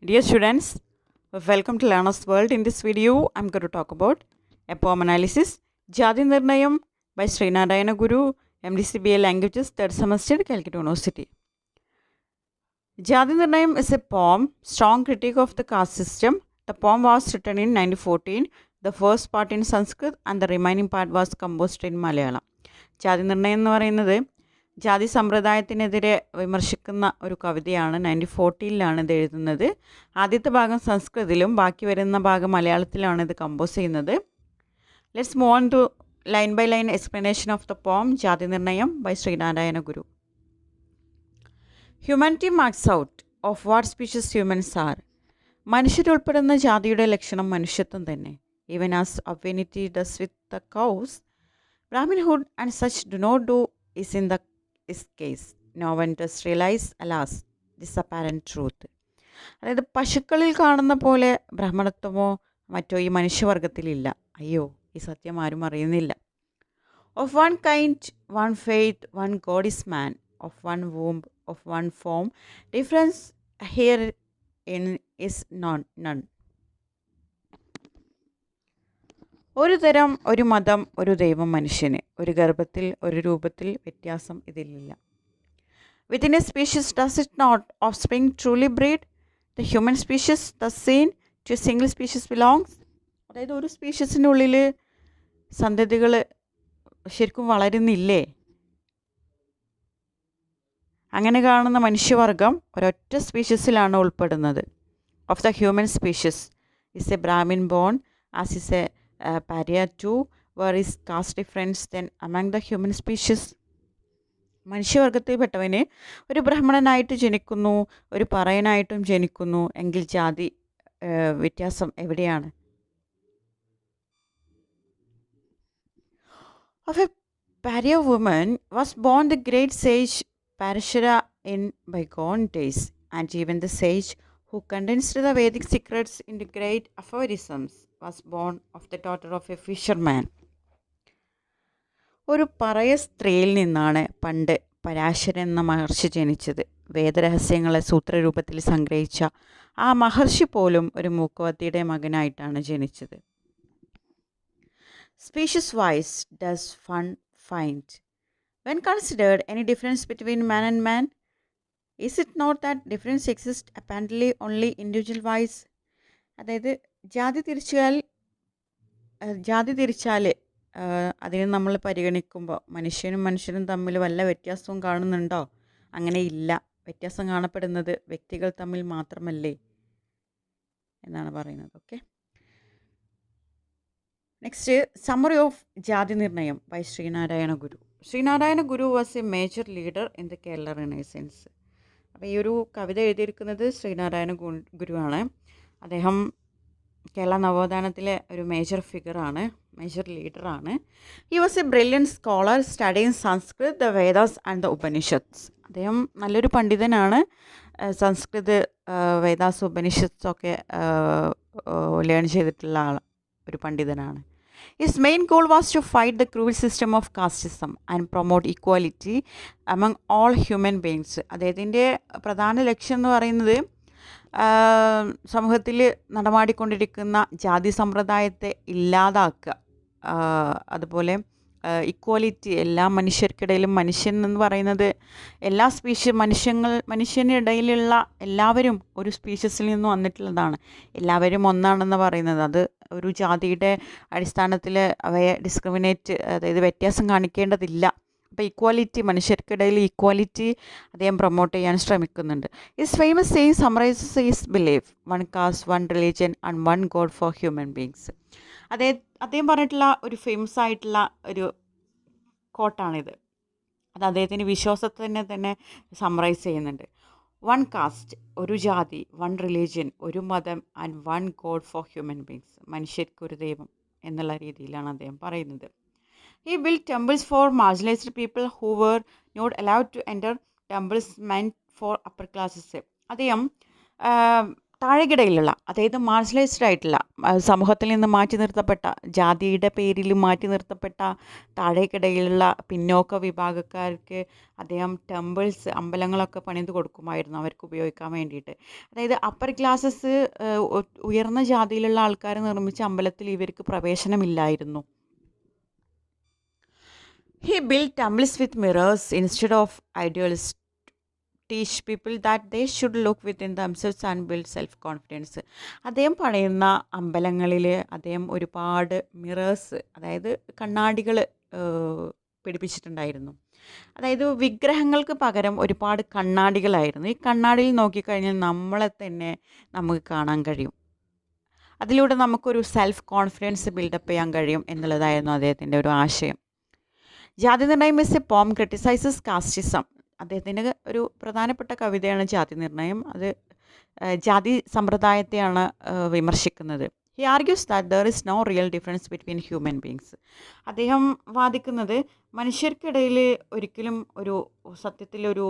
Dear students, welcome to Learner's World. In this video, I'm going to talk about a poem analysis, Jadi Nirnayam by Srinarayana Guru, MDCBA Languages, 3rd semester, Calcutta University. Jadi Nirnayam is a poem, strong critique of the caste system. The poem was written in 1914, the first part in Sanskrit and the remaining part was composed in Malayalam. Jadi Nirnayam എന്ന് പറയുന്നത് ജാതി സമ്പ്രദായത്തിനെതിരെ വിമർശിക്കുന്ന ഒരു കവിതയാണ്. 1914 ഇത് എഴുതുന്നത്. ആദ്യത്തെ ഭാഗം സംസ്കൃതത്തിലും ബാക്കി വരുന്ന ഭാഗം മലയാളത്തിലാണ് ഇത് കമ്പോസ് ചെയ്യുന്നത്. Let's move on to line by line explanation of the poem Jathi Nirnayam by Sreenarayana Guru. Humanity marks out of what species humans are. മനുഷ്യരുൾപ്പെടുന്ന ജാതിയുടെ ലക്ഷണം മനുഷ്യത്വം തന്നെ. Even as affinity does with the cows, brahminhood and such do not do is in the case. No one does realize, alas, this apparent truth. അതായത് പശുക്കളിൽ കാണുന്ന പോലെ ബ്രാഹ്മണത്വമോ മറ്റോ ഈ മനുഷ്യവർഗത്തിലില്ല. അയ്യോ, ഈ സത്യം ആരും അറിയുന്നില്ല. Of one kind, one faith, one God is man. Of one womb, of one form, difference here in is none. ഒരു തരം, ഒരു മതം, ഒരു ദൈവം മനുഷ്യന്. ഒരു ഗർഭത്തിൽ, ഒരു രൂപത്തിൽ വ്യത്യാസം ഇതിലില്ല. Within a species does it not offspring truly breed? The human species the seen to a single species belongs. അതായത് ഒരു സ്പീഷീസിൻ്റെ ഉള്ളിൽ സന്തതികൾ ശരിക്കും വളരുന്നില്ലേ? അങ്ങനെ കാണുന്ന മനുഷ്യവർഗം ഒരൊറ്റ സ്പീഷീസിലാണ് ഉൾപ്പെടുന്നത്. Of the human species is a Brahmin born as is a pariah too, where is caste difference then among the human species? മനുഷ്യവർഗത്തിൽപ്പെട്ടവന് ഒരു ബ്രാഹ്മണനായിട്ട് ജനിക്കുന്നു, ഒരു പറയനായിട്ടും ജനിക്കുന്നു എങ്കിൽ ജാതി വ്യത്യാസം എവിടെയാണ്? Of a pariah woman was born the great sage Parashara in bygone days, and even the sage who condensed the Vedic secrets into great aphorisms was born of the daughter of a fisherman. ഒരു പറയ സ്ത്രീയിൽ നിന്നാണ് പണ്ട് പരാശരൻ എന്ന മഹർഷി ജനിച്ചത്. വേദരഹസ്യങ്ങളെ സൂത്രരൂപത്തിൽ സംഗ്രഹിച്ച ആ മഹർഷി പോലും ഒരു മൂക്കവത്തിയുടെ മകനായിട്ടാണ് ജനിച്ചത്. Species wise does one find when considered any difference between man and man? Is it not that difference exist apparently only individual wise? അതായത് ജാതി തിരിച്ചാൽ അതിന് നമ്മൾ പരിഗണിക്കുമ്പോൾ മനുഷ്യനും തമ്മിൽ വല്ല വ്യത്യാസവും കാണുന്നുണ്ടോ? അങ്ങനെ ഇല്ല. വ്യത്യാസം കാണപ്പെടുന്നത് വ്യക്തികൾ തമ്മിൽ മാത്രമല്ലേ എന്നാണ് പറയുന്നത്. Okay, next summary of Jati Nirnayam by Sreenarayana Guru. Sree Narayana Guru was a major leader in the Kerala renaissance. അപ്പോൾ ഈ ഒരു കവിത എഴുതിയിരിക്കുന്നത് ശ്രീനാരായണ ഗുരുവാണ്. അദ്ദേഹം കേരള നവോത്ഥാനത്തിലെ ഒരു മേജർ ഫിഗറാണ്, മേജർ ലീഡറാണ്. He was a brilliant scholar studying Sanskrit, the Vedas and the Upanishads. അദ്ദേഹം നല്ലൊരു പണ്ഡിതനാണ്. സംസ്കൃത്, വേദാസ്, ഉപനിഷത്സ് ഒക്കെ ലേൺ ചെയ്തിട്ടുള്ള ഒരു പണ്ഡിതനാണ്. His main goal was to fight the cruel system of casteism and promote equality among all human beings. അദ്ദേഹത്തിൻ്റെ പ്രധാന ലക്ഷ്യം എന്ന് പറയുന്നത് സമൂഹത്തിൽ നടമാടിക്കൊണ്ടിരിക്കുന്ന ജാതി സമ്പ്രദായത്തെ ഇല്ലാതാക്കുക, അതുപോലെ ഇക്വാലിറ്റി, എല്ലാ മനുഷ്യർക്കിടയിലും, മനുഷ്യൻ എന്ന് പറയുന്നത് എല്ലാ മനുഷ്യനിടയിലുള്ള എല്ലാവരും ഒരു സ്പീഷീസിൽ നിന്ന് വന്നിട്ടുള്ളതാണ്. എല്ലാവരും ഒന്നാണെന്ന് പറയുന്നത് അത് ഒരു ജാതിയുടെ അടിസ്ഥാനത്തിൽ അവയെ ഡിസ്ക്രിമിനേറ്റ്, അതായത് വ്യത്യാസം കാണിക്കേണ്ടതില്ല. അപ്പോൾ ഈക്വാലിറ്റി, മനുഷ്യർക്കിടയിൽ ഈക്വാലിറ്റി അദ്ദേഹം പ്രൊമോട്ട് ചെയ്യാൻ ശ്രമിക്കുന്നുണ്ട്. His famous saying summarises his belief, one caste, one religion and one god for human beings. അദ്ദേഹം പറഞ്ഞിട്ടുള്ള ഒരു ഫേമസ് ആയിട്ടുള്ള ഒരു കോട്ടാണിത്. അത് അദ്ദേഹത്തിൻ്റെ വിശ്വാസത്തിനെ തന്നെ സമറൈസ് ചെയ്യുന്നുണ്ട്. വൺ കാസ്റ്റ്, ഒരു ജാതി, വൺ റിലീജിയൻ, ഒരു മതം, and one god for human beings, മനുഷ്യർക്കൊരു ദൈവം എന്നുള്ള രീതിയിലാണ് അദ്ദേഹം പറയുന്നത്. He built temples for marginalized people who were not allowed to enter temples meant for upper classes. അദ്ദേഹം താഴെക്കിടയിലുള്ള, അതായത് മാർജിനലൈസ്ഡ് ആയിട്ടുള്ള, സമൂഹത്തിൽ നിന്ന് മാറ്റി നിർത്തപ്പെട്ട, ജാതിയുടെ പേരിൽ മാറ്റി നിർത്തപ്പെട്ട താഴേക്കിടയിലുള്ള പിന്നോക്ക വിഭാഗക്കാർക്ക് അദ്ദേഹം ടെമ്പിൾസ്, അമ്പലങ്ങളൊക്കെ പണിത് കൊടുക്കുമായിരുന്നു അവർക്ക് ഉപയോഗിക്കാൻ വേണ്ടിയിട്ട്. അതായത് അപ്പർ ക്ലാസ്സസ്, ഉയർന്ന ജാതിയിലുള്ള ആൾക്കാർ നിർമ്മിച്ച അമ്പലത്തിൽ ഇവർക്ക് പ്രവേശനമില്ലായിരുന്നു. He built temples with mirrors instead of idols, teach people that they should look within themselves and build self confidence. അദ്ദേഹം പണിയുന്ന അമ്പലങ്ങളിൽ അദ്ദേഹം ഒരുപാട് മിറേഴ്സ്, അതായത് കണ്ണാടികൾ പിടിപ്പിച്ചിട്ടുണ്ടായിരുന്നു. അതായത് വിഗ്രഹങ്ങൾക്ക് പകരം ഒരുപാട് കണ്ണാടികളായിരുന്നു. ഈ കണ്ണാടിയിൽ നോക്കിക്കഴിഞ്ഞാൽ നമ്മളെ തന്നെ നമുക്ക് കാണാൻ കഴിയും. അതിലൂടെ നമുക്കൊരു സെൽഫ് കോൺഫിഡൻസ് ബിൽഡപ്പ് ചെയ്യാൻ കഴിയും എന്നുള്ളതായിരുന്നു അദ്ദേഹത്തിൻ്റെ ഒരു ആശയം. ജാതി നിർണയം ഇസ് എ പോം ക്രിട്ടിസൈസസ് കാസ്റ്റിസം. അദ്ദേഹത്തിൻ്റെ ഒരു പ്രധാനപ്പെട്ട കവിതയാണ് ജാതി നിർണയം. അത് ജാതി സമ്പ്രദായത്തെയാണ് വിമർശിക്കുന്നത്. He argues that there is no real difference between human beings. അദ്ദേഹം വാദിക്കുന്നത് മനുഷ്യർക്കിടയിൽ ഒരിക്കലും ഒരു സത്യത്തിലൊരു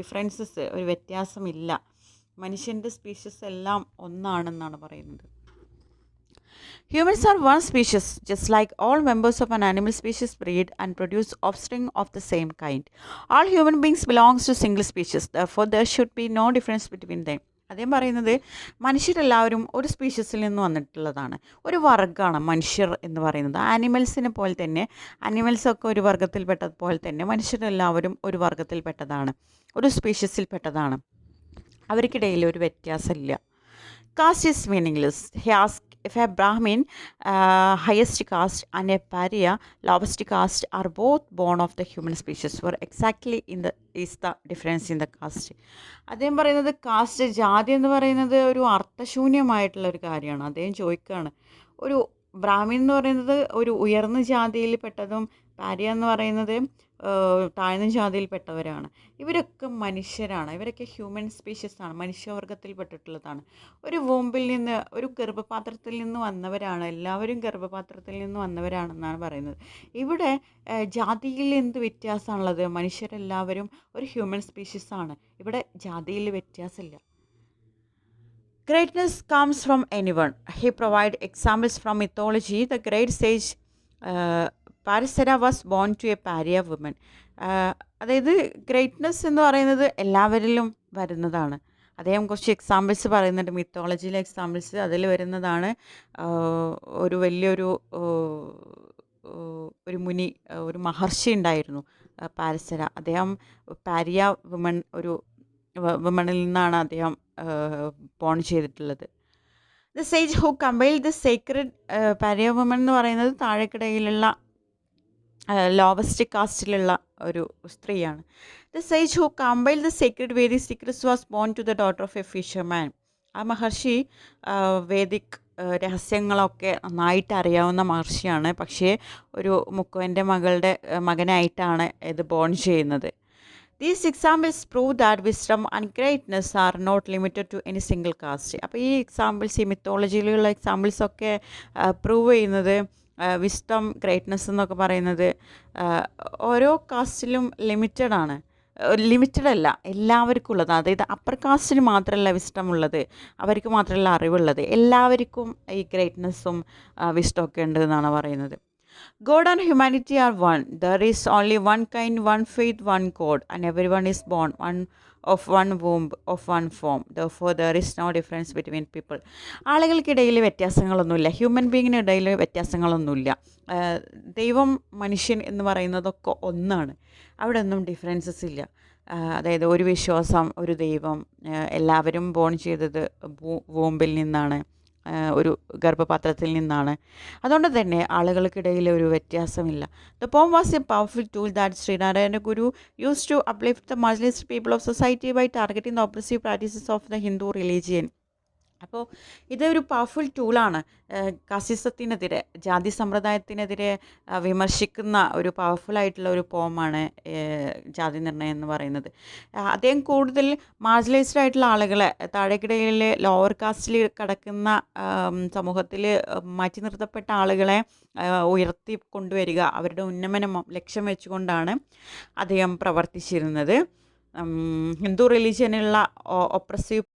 ഡിഫറൻസസ്, ഒരു വ്യത്യാസമില്ല. മനുഷ്യൻ്റെ സ്പീഷീസ് എല്ലാം ഒന്നാണെന്നാണ് പറയുന്നത്. Humans are one species, just like all members of an animal species breed and produce offspring of the same kind. All human beings belongs to single species, therefore there should be no difference between them. അദ്ദേഹം പറയുന്നത് മനുഷ്യരെല്ലാവരും ഒരു സ്പീഷീസിൽ നിന്ന് വന്നിട്ടുള്ളതാണ്, ഒരു വർഗ്ഗമാണ് മനുഷ്യർ എന്ന് പറയുന്നത്. ആനിമൽസിനെ പോലെ തന്നെ, ആനിമൽസൊക്കെ ഒരു വർഗ്ഗത്തിൽപ്പെട്ടതുപോലെ തന്നെ മനുഷ്യരെല്ലാവരും ഒരു വർഗ്ഗത്തിൽപ്പെട്ടതാണ്, ഒരു സ്പീഷീസിൽപ്പെട്ടതാണ്. അവർക്കിടയിൽ ഒരു വ്യത്യാസമില്ല. Caste is meaningless. He asked if a Brahmin, highest caste, and a Pariah, lowest caste, are both born of the human species, were exactly is the difference in the caste. അദ്ദേഹം പറയുന്നത് കാസ്റ്റ്, ജാതി എന്ന് പറയുന്നത് ഒരു അർത്ഥശൂന്യമായിട്ടുള്ള ഒരു കാര്യമാണ്. അദ്ദേഹം ചോദിക്കുകയാണ്, ഒരു ബ്രാഹ്മിൻ എന്ന് പറയുന്നത് ഒരു ഉയർന്ന ജാതിയിൽപ്പെട്ടതും പാരിയ എന്ന് പറയുന്നത് താഴ്ന്ന ജാതിയിൽപ്പെട്ടവരാണ്. ഇവരൊക്കെ മനുഷ്യരാണ്, ഇവരൊക്കെ ഹ്യൂമൻ സ്പീഷീസാണ്, മനുഷ്യവർഗത്തിൽപ്പെട്ടിട്ടുള്ളതാണ്. ഒരു വോമ്പിൽ നിന്ന്, ഒരു ഗർഭപാത്രത്തിൽ നിന്ന് വന്നവരാണ്, എല്ലാവരും ഗർഭപാത്രത്തിൽ നിന്ന് വന്നവരാണെന്നാണ് പറയുന്നത്. ഇവിടെ ജാതിയിൽ എന്ത് വ്യത്യാസമാണുള്ളത്? മനുഷ്യരെല്ലാവരും ഒരു ഹ്യൂമൻ സ്പീഷീസാണ്. ഇവിടെ ജാതിയിൽ വ്യത്യാസമില്ല. Greatness comes from anyone. He provides examples from mythology. The great sage Parasara was born to a pariah woman. അതായത് ഗ്രേറ്റ്നെസ് എന്ന് പറയുന്നത് എല്ലാവരിലും വരുന്നതാണ്. അദ്ദേഹം കുറച്ച് എക്സാമ്പിൾസ് പറയുന്നുണ്ട്, മിത്തോളജിയിലെ എക്സാമ്പിൾസ്. അതിൽ വരുന്നതാണ് ഒരു വലിയൊരു ഒരു മുനി, ഒരു മഹർഷി ഉണ്ടായിരുന്നു, പാരസര. അദ്ദേഹം പാരിയ വുമൺ, ഒരു വുമണിൽ നിന്നാണ് അദ്ദേഹം ബോൺ ചെയ്തിട്ടുള്ളത്. The sage who compiled the sacred, pariah woman എന്ന് പറയുന്നത് താഴെക്കിടയിലുള്ള ലോവസ്റ്റ് കാസ്റ്റിലുള്ള ഒരു സ്ത്രീയാണ്. The sage who compiled the sacred Vedic secrets was born to the daughter of a fisherman. ആ മഹർഷി വേദിക് രഹസ്യങ്ങളൊക്കെ നന്നായിട്ട് അറിയാവുന്ന മഹർഷിയാണ്. പക്ഷേ ഒരു മുക്കുവൻ്റെ മകനായിട്ടാണ് ഇത് ബോൺ ചെയ്യുന്നത്. These examples prove that wisdom and greatness are not limited to any single caste. അപ്പോൾ ഈ എക്സാമ്പിൾസ്, ഈ മിത്തോളജിയിലുള്ള എക്സാമ്പിൾസൊക്കെ പ്രൂവ് ചെയ്യുന്നത് വിസ്ഡം, ഗ്രേറ്റ്നെസ് എന്നൊക്കെ പറയുന്നത് ഓരോ കാസ്റ്റിലും ലിമിറ്റഡ് ആണ്. ലിമിറ്റഡ് അല്ല, എല്ലാവർക്കും ഉള്ളത്. അതായത് അപ്പർ കാസ്റ്റിന് മാത്രമല്ല വിസ്ഡം ഉള്ളത്, അവർക്ക് മാത്രമല്ല അറിവുള്ളത്, എല്ലാവർക്കും ഈ ഗ്രേറ്റ്നെസ്സും വിസ്ഡം ഒക്കെ ഉണ്ട് എന്നാണ് പറയുന്നത്. God and humanity are one. There is only one kind, one faith, one God, and everyone is born of one womb, of one form. Therefore, there is no difference between people. ആളുകൾക്കിടയിൽ വ്യത്യാസങ്ങളൊന്നുമില്ല, human ബീങ്ങിനിടയിൽ വ്യത്യാസങ്ങളൊന്നുമില്ല. ദൈവം, മനുഷ്യൻ എന്ന് പറയുന്നതൊക്കെ ഒന്നാണ്, അവിടെ ഒന്നും differences ഇല്ല. അതായത് ഒരു വിശ്വാസം, ഒരു ദൈവം, എല്ലാവരും ബോൺ ചെയ്തത് വോമ്പിൽ നിന്നാണ്, ഒരു ഗർഭപാത്രത്തിൽ നിന്നാണ്. അതുകൊണ്ട് തന്നെ ആളുകൾക്കിടയിൽ ഒരു വ്യത്യാസമില്ല. The poem was a powerful tool that Sree Narayana Guru use to uplift the marginalised people of society by targeting the oppressive practices of the Hindu religion. അപ്പോൾ ഇതൊരു പവർഫുൾ ടൂളാണ്, കാസ്റ്റിസത്തിനെതിരെ, ജാതി സമ്പ്രദായത്തിനെതിരെ വിമർശിക്കുന്ന ഒരു പവർഫുള്ളായിട്ടുള്ള ഒരു പോമാണ് ജാതി നിർണയം എന്ന് പറയുന്നത്. അദ്ദേഹം കൂടുതൽ മാർജിനലൈസ്ഡ് ആയിട്ടുള്ള ആളുകളെ, താഴേക്കിടയിൽ ലോവർ കാസ്റ്റിൽ കിടക്കുന്ന സമൂഹത്തിൽ മാറ്റി നിർത്തപ്പെട്ട ആളുകളെ ഉയർത്തി കൊണ്ടുവരിക, അവരുടെ ഉന്നമനം ലക്ഷ്യം വെച്ചുകൊണ്ടാണ് അദ്ദേഹം പ്രവർത്തിച്ചിരുന്നത്. ഹിന്ദു റിലീജിയനുള്ള ഒപ്രസീവ്